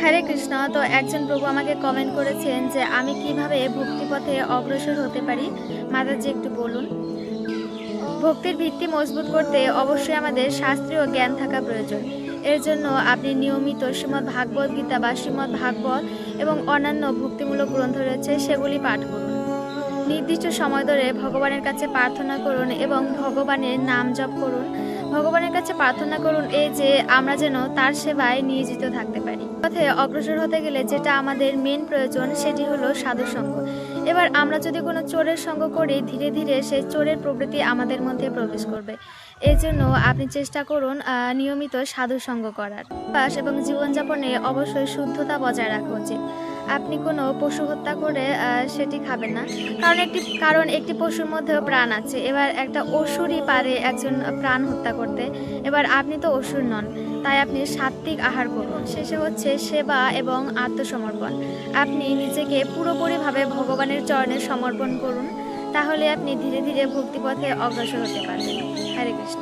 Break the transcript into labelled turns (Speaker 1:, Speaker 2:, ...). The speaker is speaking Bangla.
Speaker 1: হরে কৃষ্ণ। তো একজন প্রভু আমাকে কমেন্ট করেছেন যে আমি কিভাবে ভক্তিপথে অগ্রসর হতে পারি, মাতাজি একটু বলুন। ভক্তির ভিত্তি মজবুত করতে অবশ্যই আমাদের শাস্ত্রীয় জ্ঞান থাকা প্রয়োজন। এর জন্য আপনি নিয়মিত শ্রীমদ্ ভাগবত গীতা বা শ্রীমদ্ ভাগবত এবং অন্যান্য ভক্তিমূলক গ্রন্থ রয়েছে সেগুলি পাঠ করুন। নির্দিষ্ট সময় ধরে ভগবানের কাছে প্রার্থনা করুন এবং ভগবানের নাম জপ করুন। ভগবানের কাছে প্রার্থনা করুন এই যে আমরা যেন তার সেবায় নিয়োজিত থাকতে পারি। পথে অগ্রসর হতে গেলে যেটা আমাদের মেন প্রয়োজন সেটি হলো সাধু সঙ্গ। এবার আমরা যদি কোনো চোরের সঙ্গ করি, ধীরে ধীরে সেই চোরের প্রবৃত্তি আমাদের মধ্যে প্রবেশ করবে। এই জন্য আপনি চেষ্টা করুন নিয়মিত সাধু সঙ্গ করার এবং জীবনযাপনে অবশ্যই শুদ্ধতা বজায় রাখা উচিত। আপনি কোনো পশু হত্যা করে সেটি খাবেন না, কারণ একটি পশুর মধ্যেও প্রাণ আছে। এবার একটা অসুরই পারে একজন প্রাণ হত্যা করতে, এবার আপনি তো অসুর নন, তাই আপনি সাত্ত্বিক আহার করুন। শেষে হচ্ছে সেবা এবং আত্মসমর্পণ। আপনি নিজেকে পুরোপুরিভাবে ভগবানের চরণে সমর্পণ করুন, তাহলে আপনি ধীরে ধীরে ভক্তিপথে অগ্রসর হতে পারবেন। হরে কৃষ্ণ।